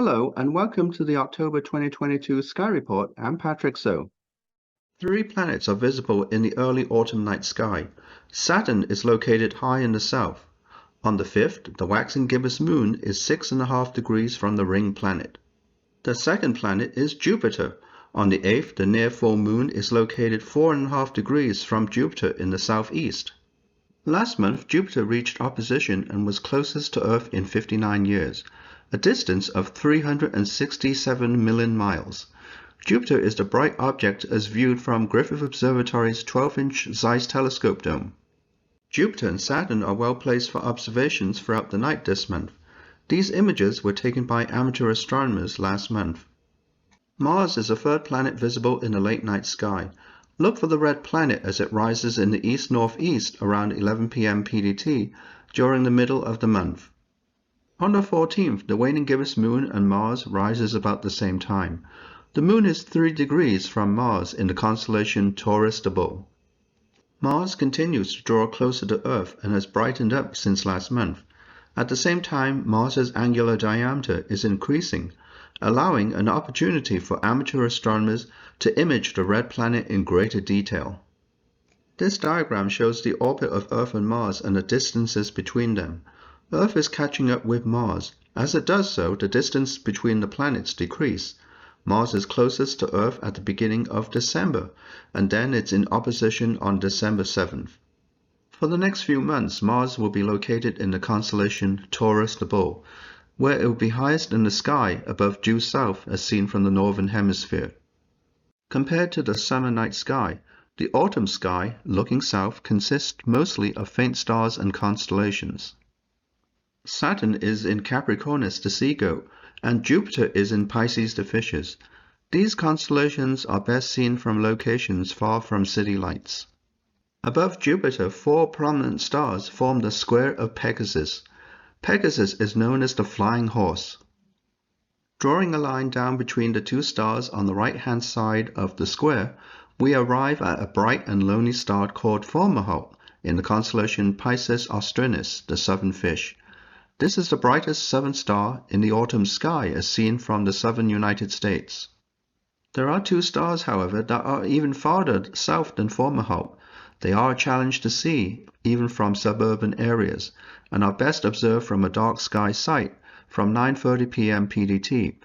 Hello and welcome to the October 2022 Sky Report. I'm Patrick So. 3 planets are visible in the early autumn night sky. Saturn is located high in the south. On the 5th, the waxing gibbous moon is 6.5 degrees from the ring planet. The second planet is Jupiter. On the 8th, the near full moon is located 4.5 degrees from Jupiter in the southeast. Last month, Jupiter reached opposition and was closest to Earth in 59 years, a distance of 367 million miles. Jupiter is the bright object as viewed from Griffith Observatory's 12-inch Zeiss telescope dome. Jupiter and Saturn are well placed for observations throughout the night this month. These images were taken by amateur astronomers last month. Mars is the third planet visible in the late night sky. Look for the red planet as it rises in the east-northeast around 11 p.m. PDT during the middle of the month. On the 14th, the waning gibbous moon and Mars rises about the same time. The moon is 3 degrees from Mars in the constellation Taurus the Bull. Mars continues to draw closer to Earth and has brightened up since last month. At the same time, Mars's angular diameter is increasing, allowing an opportunity for amateur astronomers to image the red planet in greater detail. This diagram shows the orbit of Earth and Mars and the distances between them. Earth is catching up with Mars. As it does so, the distance between the planets decreases. Mars is closest to Earth at the beginning of December, and then it's in opposition on December 7th. For the next few months, Mars will be located in the constellation Taurus the Bull, where it will be highest in the sky above due south as seen from the northern hemisphere. Compared to the summer night sky, the autumn sky, looking south, consists mostly of faint stars and constellations. Saturn is in Capricornus the Sea Goat, and Jupiter is in Pisces the Fishes. These constellations are best seen from locations far from city lights. Above Jupiter, 4 prominent stars form the square of Pegasus. Pegasus is known as the flying horse. Drawing a line down between the 2 stars on the right-hand side of the square, we arrive at a bright and lonely star called Fomalhaut in the constellation Piscis Austrinus, the southern fish. This is the brightest southern star in the autumn sky as seen from the southern United States. There are 2 stars, however, that are even farther south than Fomalhaut. They are a challenge to see, even from suburban areas, and are best observed from a dark sky sight from 9:30 p.m. PDT.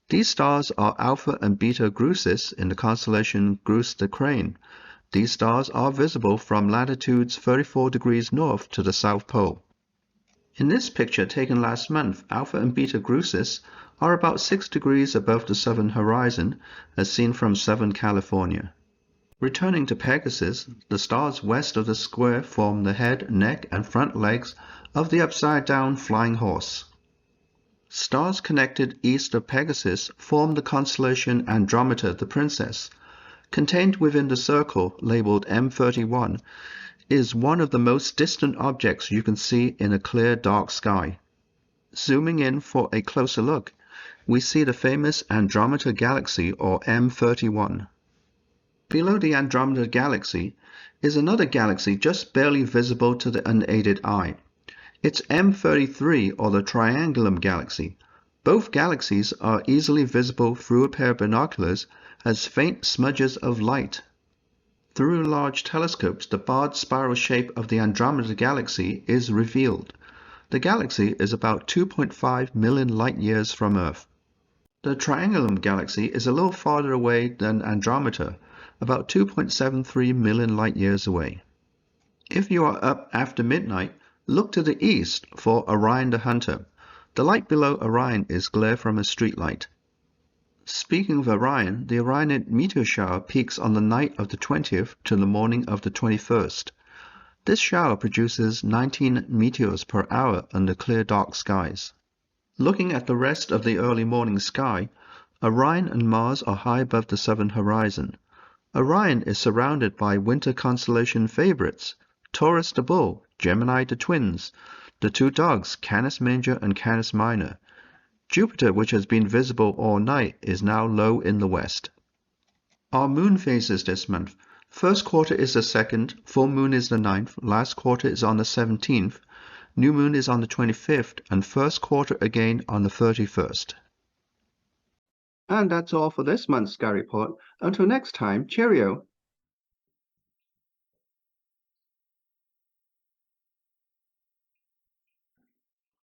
These stars are Alpha and Beta Grucis in the constellation Grus the Crane. These stars are visible from latitudes 34 degrees north to the South Pole. In this picture taken last month, Alpha and Beta Grucis are about 6 degrees above the southern horizon, as seen from southern California. Returning to Pegasus, the stars west of the square form the head, neck, and front legs of the upside-down flying horse. Stars connected east of Pegasus form the constellation Andromeda the Princess. Contained within the circle, labeled M31, is one of the most distant objects you can see in a clear dark sky. Zooming in for a closer look, we see the famous Andromeda Galaxy, or M31. Below the Andromeda Galaxy is another galaxy just barely visible to the unaided eye. It's M33, or the Triangulum Galaxy. Both galaxies are easily visible through a pair of binoculars as faint smudges of light. Through large telescopes, the barred spiral shape of the Andromeda Galaxy is revealed. The galaxy is about 2.5 million light-years from Earth. The Triangulum Galaxy is a little farther away than Andromeda, about 2.73 million light-years away. If you are up after midnight, look to the east for Orion the Hunter. The light below Orion is glare from a streetlight. Speaking of Orion, the Orionid meteor shower peaks on the night of the 20th to the morning of the 21st. This shower produces 19 meteors per hour under clear dark skies. Looking at the rest of the early morning sky, Orion and Mars are high above the southern horizon. Orion is surrounded by winter constellation favorites, Taurus the Bull, Gemini the Twins, the 2 dogs, Canis Major and Canis Minor. Jupiter, which has been visible all night, is now low in the west. Our moon phases this month. First quarter is the 2nd, full moon is the 9th, last quarter is on the 17th, new moon is on the 25th, and first quarter again on the 31st. And that's all for this month's Sky Report. Until next time, cheerio!